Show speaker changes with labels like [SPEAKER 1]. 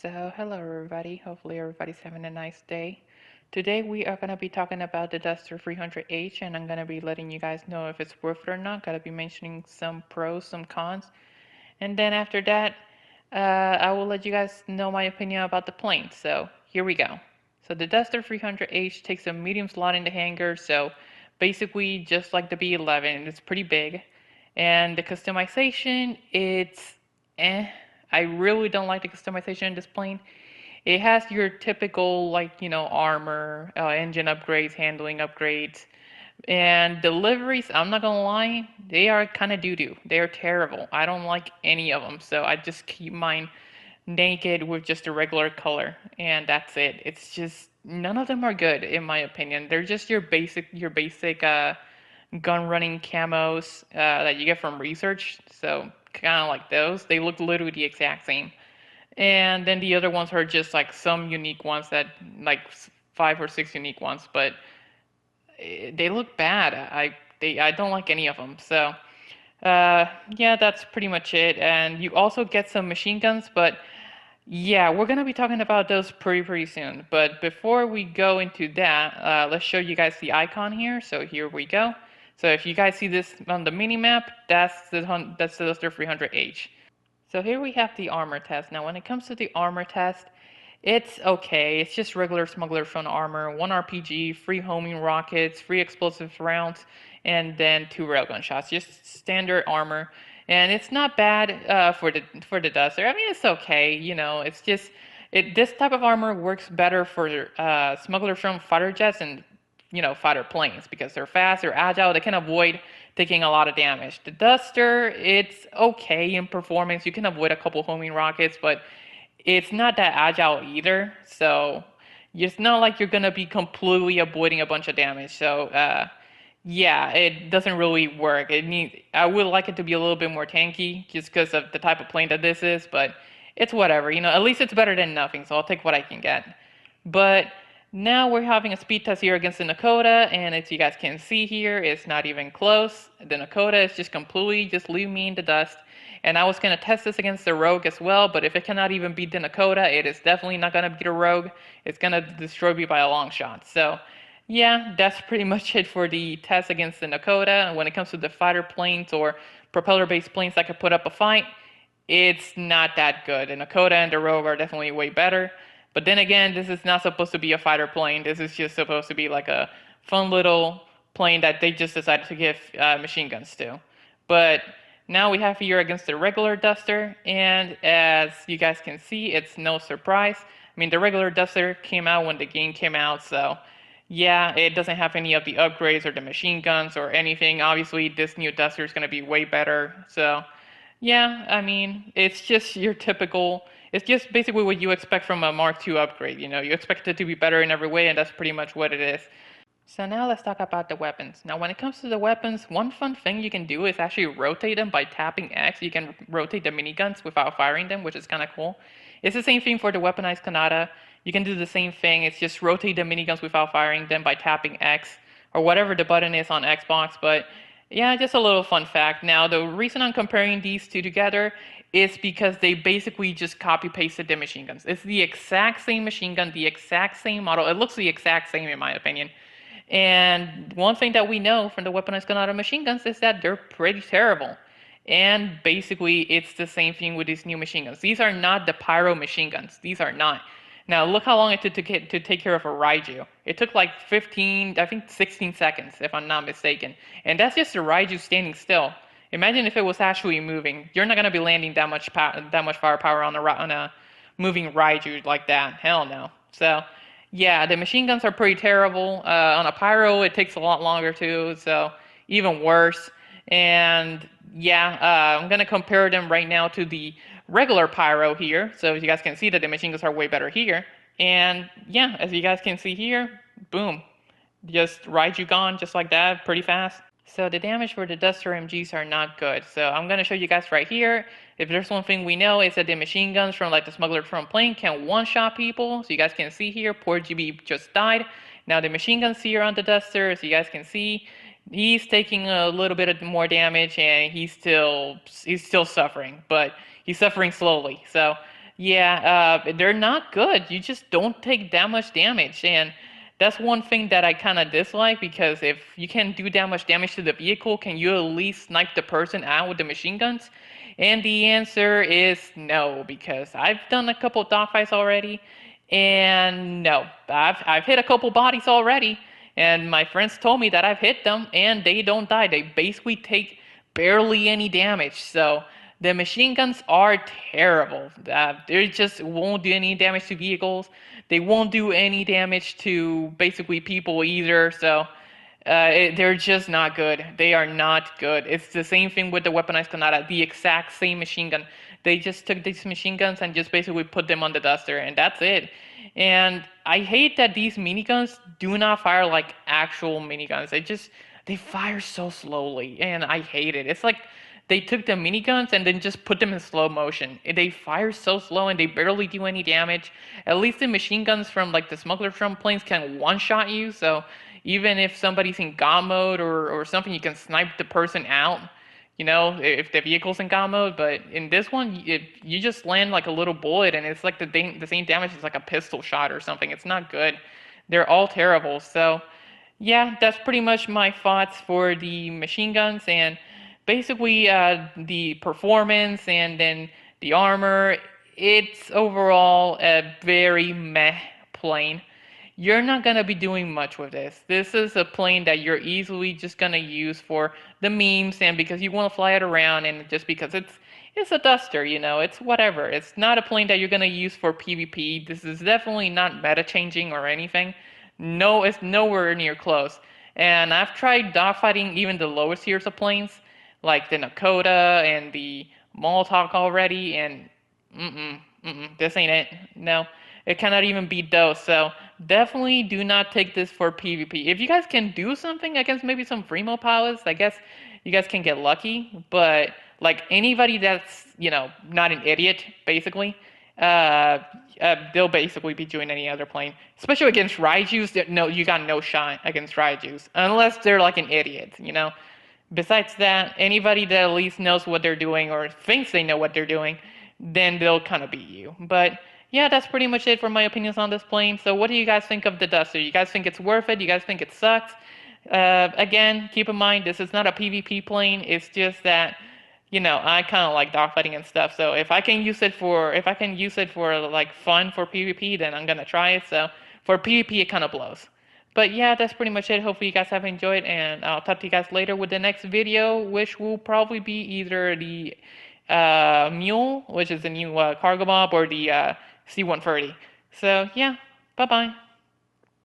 [SPEAKER 1] So, hello everybody. Hopefully everybody's having a nice day. Today we are going to be talking about the Duster 300H and I'm going to be letting you guys know if it's worth it or not. Going to be mentioning some pros, some cons. And then after that, I will let you guys know my opinion about the plane. So, here we go. So, the Duster 300H takes a medium slot in the hangar. So, basically just like the B11, it's pretty big. And the customization, it's eh. I really don't like the customization in this plane. It has your typical, like, armor, engine upgrades, handling upgrades, and deliveries. I'm not gonna lie, they are kind of doo-doo. They are terrible. I don't like any of them, so I just keep mine naked with just a regular color, and that's it. It's just none of them are good in my opinion. They're just your basic gun running camos that you get from research. So kind of like those. They look literally the exact same. And then the other ones are just like some unique ones that like five or six unique ones, but they look bad. I don't like any of them. So yeah, that's pretty much it. And you also get some machine guns, but yeah, we're gonna be talking about those pretty soon. But before we go into that, let's show you guys the icon here. So here we go. So if you guys see this on the mini map, that's the Duster 300H. So here we have the armor test. Now when it comes to the armor test, it's okay. It's just regular smuggler front armor, 1 RPG, free homing rockets, free explosive rounds, and then 2 railgun shots. Just standard armor. And it's not bad for the Duster. I mean, it's okay. It's just this type of armor works better for smuggler front fighter jets and fighter planes because they're fast, they're agile, they can avoid taking a lot of damage. The Duster, it's okay in performance. You can avoid a couple homing rockets, but it's not that agile either. So it's not like you're gonna be completely avoiding a bunch of damage. So yeah, it doesn't really work. I would like it to be a little bit more tanky just because of the type of plane that this is, but it's whatever. At least it's better than nothing. So I'll take what I can get. But now we're having a speed test here against the Nakota, and as you guys can see here, it's not even close. The Nakota is just completely just leave me in the dust. And I was going to test this against the Rogue as well, but if it cannot even beat the Nakota, it is definitely not going to beat a Rogue. It's going to destroy me by a long shot. So yeah, that's pretty much it for the test against the Nakota. When it comes to the fighter planes or propeller-based planes that could put up a fight, it's not that good. The Nakota and the Rogue are definitely way better. But then again, this is not supposed to be a fighter plane. This is just supposed to be like a fun little plane that they just decided to give machine guns to. But now we have here against the regular Duster, and as you guys can see, it's no surprise. I mean, the regular Duster came out when the game came out, so yeah, it doesn't have any of the upgrades or the machine guns or anything. Obviously, this new Duster is going to be way better. So yeah, I mean, it's just your typical. It's just basically what you expect from a Mark II upgrade. You expect it to be better in every way, and that's pretty much what it is. So now let's talk about the weapons. Now when it comes to the weapons, one fun thing you can do is actually rotate them by tapping X. You can rotate the miniguns without firing them, which is kind of cool. It's the same thing for the weaponized Kanata. You can do the same thing. It's just rotate the miniguns without firing them by tapping X or whatever the button is on Xbox. But yeah, just a little fun fact. Now the reason I'm comparing these two together is because they basically just copy pasted the machine guns. It's the exact same machine gun, the exact same model. It looks the exact same in my opinion. And one thing that we know from the weaponized Kanata machine guns is that they're pretty terrible. And basically, it's the same thing with these new machine guns. These are not the pyro machine guns. These are not. Now, look how long it took to take care of a Raiju. It took like 15, I think 16 seconds, if I'm not mistaken. And that's just a Raiju standing still. Imagine if it was actually moving. You're not going to be landing that much firepower on a moving Raiju like that. Hell no. So yeah, the machine guns are pretty terrible. On a pyro, it takes a lot longer too, so even worse. And yeah, I'm gonna compare them right now to the regular pyro here. So as you guys can see that the machine guns are way better here. And yeah, as you guys can see here, boom, just Raiju gone just like that, pretty fast. So the damage for the Duster MGs are not good. So I'm going to show you guys right here. If there's one thing we know, is that the machine guns from like the smuggler from plane can one-shot people. So you guys can see here, poor GB just died. Now the machine guns here on the Duster, so you guys can see, he's taking a little bit more damage and he's still suffering, but he's suffering slowly. So Yeah, they're not good. You just don't take that much damage, and that's one thing that I kind of dislike because if you can do that much damage to the vehicle, can you at least snipe the person out with the machine guns? And the answer is no, because I've done a couple dogfights already, and no, I've hit a couple bodies already, and my friends told me that I've hit them and they don't die. They basically take barely any damage. So the machine guns are terrible. They just won't do any damage to vehicles. They won't do any damage to basically people either. So they're just not good. They are not good. It's the same thing with the weaponized Kanata, the exact same machine gun. They just took these machine guns and just basically put them on the duster, and that's it. And I hate that these miniguns do not fire like actual miniguns. They fire so slowly, and I hate it. It's like they took the miniguns and then just put them in slow motion. They fire so slow and they barely do any damage. At least the machine guns from like the smuggler drum planes can one-shot you, so even if somebody's in God mode or something, you can snipe the person out, if the vehicle's in God mode. But in this one, you just land like a little bullet and it's like the same damage as like a pistol shot or something. It's not good. They're all terrible. So yeah, that's pretty much my thoughts for the machine guns and basically the performance and then the armor. It's overall a very meh plane. You're not gonna be doing much with this. This is a plane that you're easily just gonna use for the memes and because you want to fly it around and just because it's a duster, it's whatever. It's not a plane that you're gonna use for PvP. This is definitely not meta changing or anything. No, it's nowhere near close. And I've tried dogfighting even the lowest tiers of planes, like the Nakota and the Molotov already, and this ain't it. No, it cannot even beat those. So definitely do not take this for PvP. If you guys can do something against maybe some Fremo pilots, I guess you guys can get lucky. But like anybody that's not an idiot, basically, they'll basically be doing any other plane. Especially against Raiju's, no, you got no shot against Raiju's unless they're like an idiot. Besides that, anybody that at least knows what they're doing or thinks they know what they're doing, then they'll kind of beat you. But yeah, that's pretty much it for my opinions on this plane. So what do you guys think of the Duster? You guys think it's worth it? You guys think it sucks? Again, keep in mind, this is not a PvP plane. It's just that, I kind of like dogfighting and stuff. So if I can use it for like fun for PvP, then I'm gonna try it. So for PvP, it kind of blows. But yeah, that's pretty much it. Hopefully you guys have enjoyed, and I'll talk to you guys later with the next video, which will probably be either the Mule, which is the new cargo mob, or the C-130. So yeah, bye-bye.